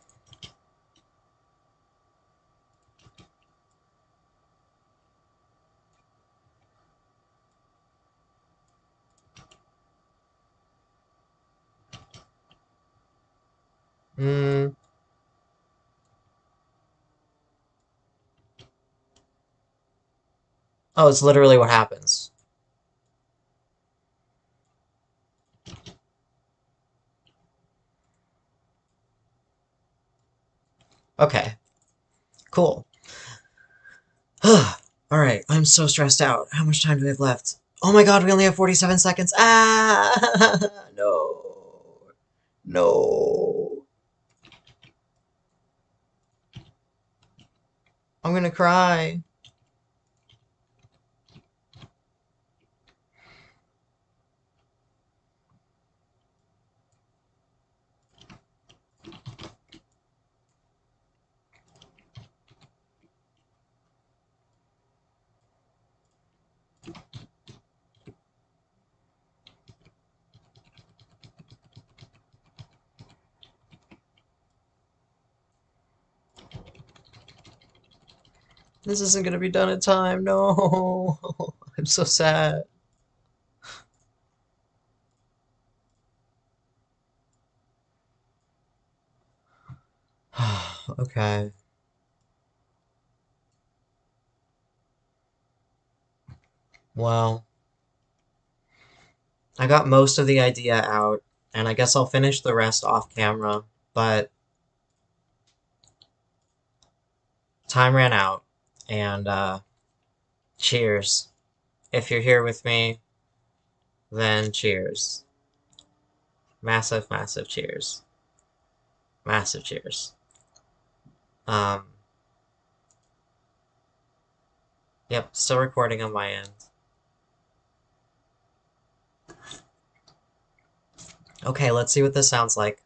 Mm. Oh, it's literally what happens. Okay. Cool. Alright, I'm so stressed out. How much time do we have left? Oh my god, we only have 47 seconds. Ah! No. No. I'm gonna cry. This isn't gonna be done in time. No. I'm so sad. Okay. Well, I got most of the idea out, and I guess I'll finish the rest off camera, but time ran out, and cheers. If you're here with me, then cheers. Massive, massive cheers. Massive cheers. Um, yep, still recording on my end. Okay, let's see what this sounds like.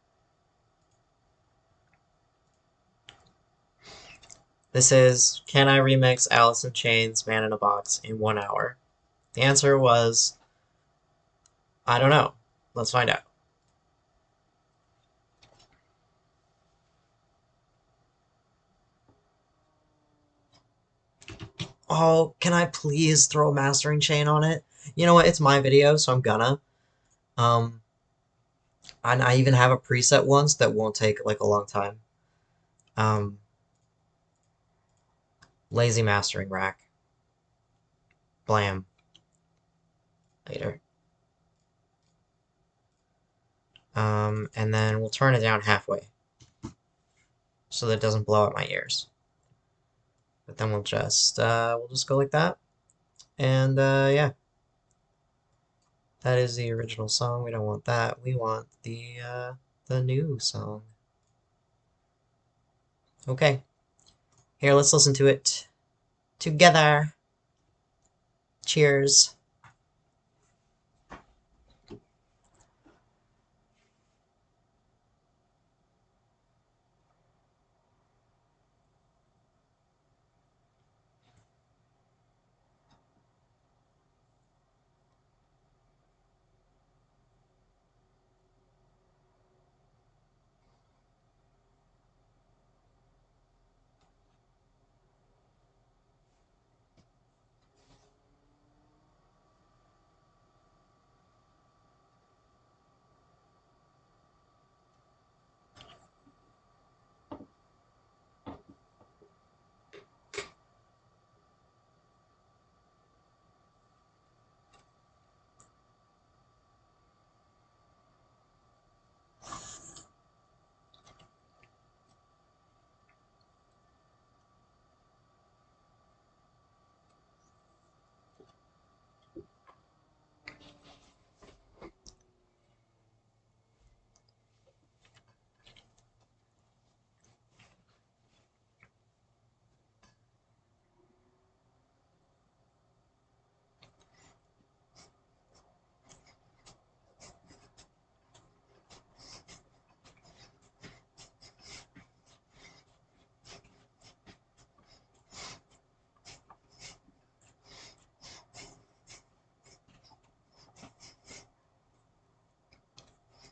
This is, can I remix Alice in Chains' Man in a Box in 1 hour? The answer was, I don't know. Let's find out. Oh, can I please throw a mastering chain on it? You know what? It's my video, so I'm gonna. Um, and I even have a preset once that won't take like a long time. Um, Lazy mastering rack. Blam. Later. And then we'll turn it down halfway so that it doesn't blow out my ears. But then we'll just go like that, and yeah. That is the original song. We don't want that. We want the new song. Okay. Here, let's listen to it together. Cheers.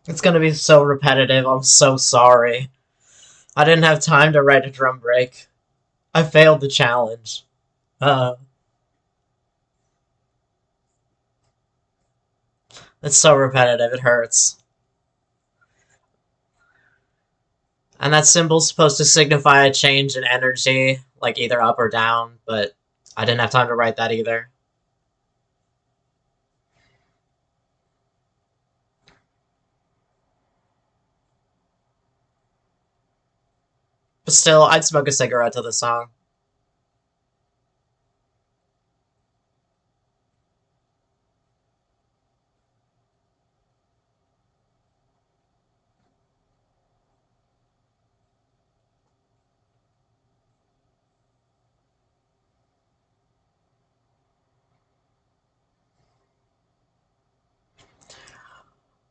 It's gonna be so repetitive. I'm so sorry. I didn't have time to write a drum break. I failed the challenge. Uh, it's so repetitive. It hurts. And that symbol's supposed to signify a change in energy, like either up or down, but I didn't have time to write that either. But still, I'd smoke a cigarette to the song.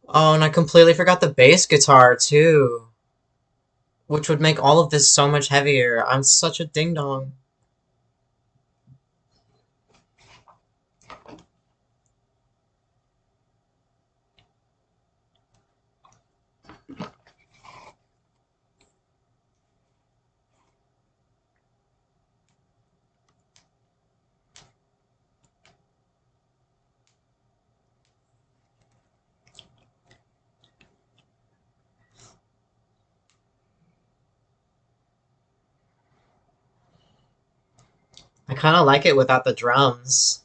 Oh, and I completely forgot the bass guitar, too, which would make all of this so much heavier. I'm such a ding-dong. I kind of like it without the drums.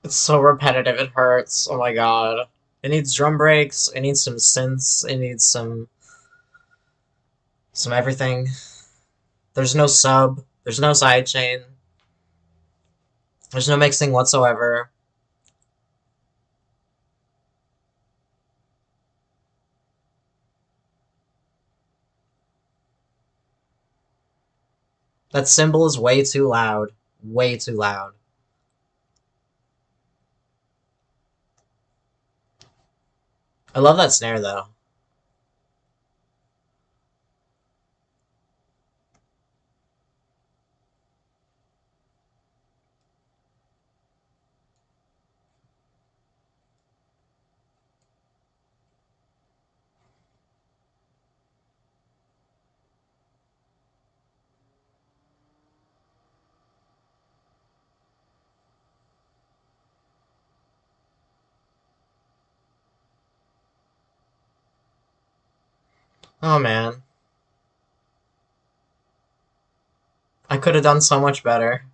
It's so repetitive, it hurts. Oh my god. It needs drum breaks, it needs some synths, it needs some everything. There's no sub, there's no sidechain, there's no mixing whatsoever. That cymbal is way too loud. Way too loud. I love that snare though. Oh man, I could have done so much better.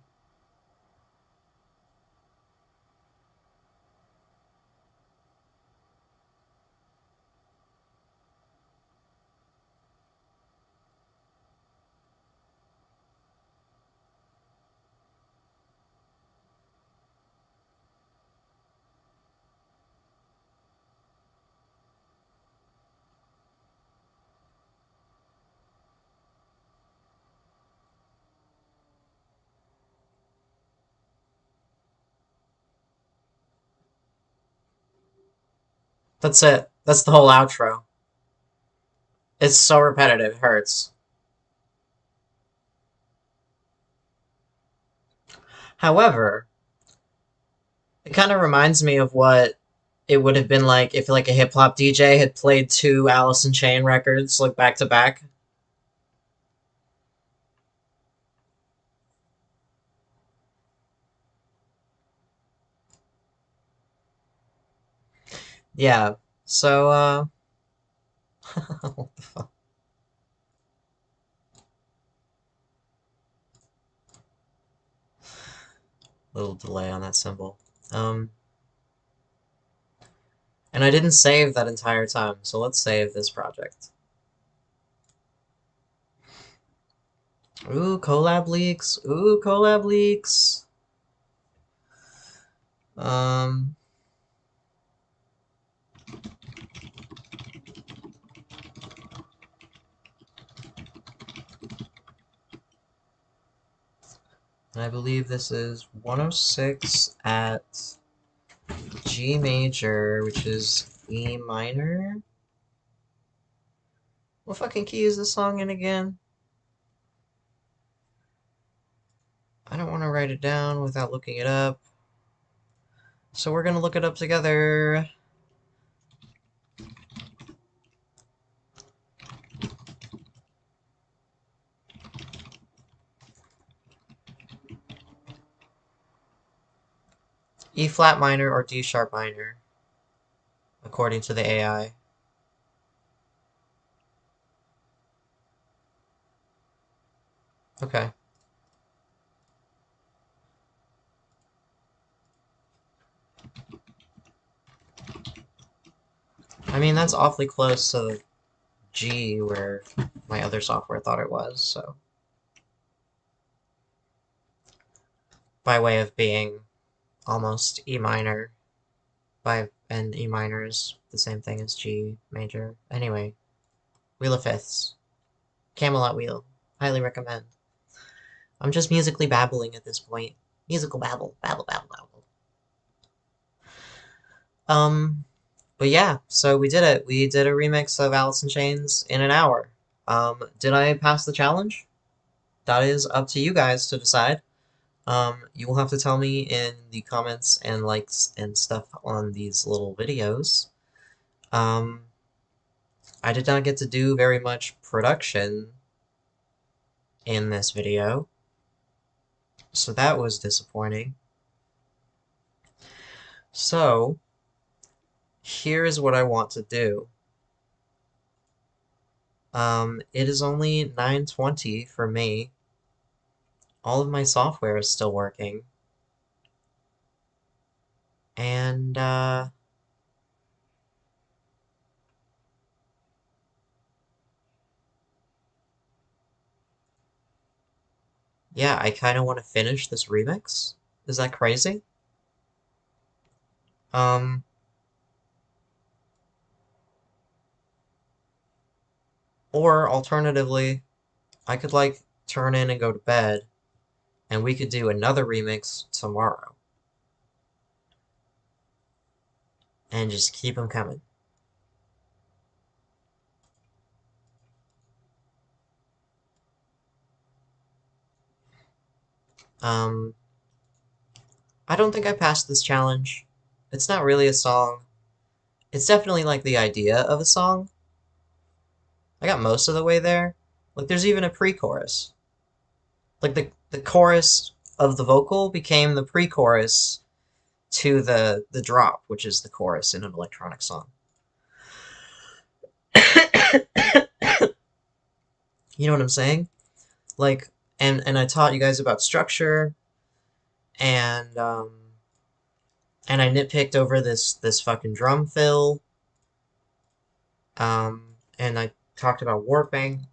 That's it. That's the whole outro. It's so repetitive, it hurts. However, it kind of reminds me of what it would have been like if like a hip hop DJ had played two Alice in Chain records like back to back. Yeah. So what the fuck? Little delay on that symbol. Um and I didn't save that entire time, so let's save this project. Ooh, collab leaks. Ooh, collab leaks. Um and I believe this is 106 at G major, which is E minor. What fucking key is this song in again? I don't want to write it down without looking it up. So we're gonna look it up together. E flat minor or D sharp minor, according to the AI. Okay. I mean, that's awfully close to G where my other software thought it was, so. By way of being almost E minor, and E minor is the same thing as G major. Anyway, Wheel of Fifths. Camelot Wheel. Highly recommend. I'm just musically babbling at this point. Musical babble, babble, babble, babble. Um, but yeah, so we did it. We did a remix of Alice in Chains in an hour. Did I pass the challenge? That is up to you guys to decide. You will have to tell me in the comments and likes and stuff on these little videos. Um, I did not get to do very much production in this video, so that was disappointing. So, here is what I want to do. It is only 9:20 for me. All of my software is still working. And, yeah, I kind of want to finish this remix. Is that crazy? Um, or alternatively, I could like turn in and go to bed, and we could do another remix tomorrow. And just keep them coming. Um, I don't think I passed this challenge. It's not really a song. It's definitely like the idea of a song. I got most of the way there. Like there's even a pre-chorus. Like the chorus of the vocal became the pre-chorus to the drop, which is the chorus in an electronic song. You know what I'm saying? Like, and I taught you guys about structure, and and I nitpicked over this fucking drum fill, and I talked about warping,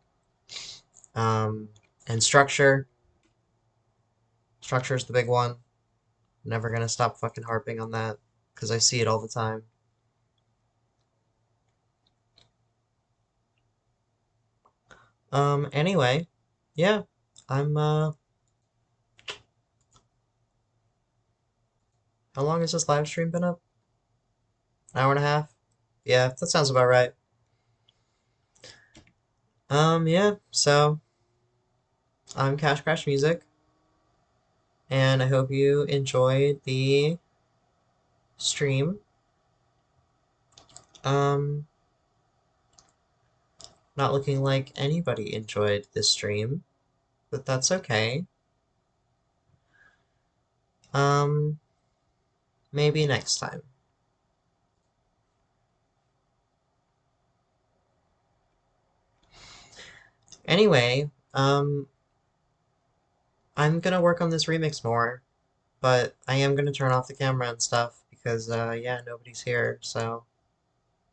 um, and structure. Structure is the big one. Never gonna stop fucking harping on that because I see it all the time. Anyway, yeah, I'm how long has this live stream been up? An hour and a half? Yeah, that sounds about right. Yeah, so I'm Cash Crash Music, and I hope you enjoyed the stream. Um, Not looking like anybody enjoyed this stream, but that's okay. Um, Maybe next time. Anyway, I'm gonna work on this remix more, but I am gonna turn off the camera and stuff because, yeah, nobody's here, so.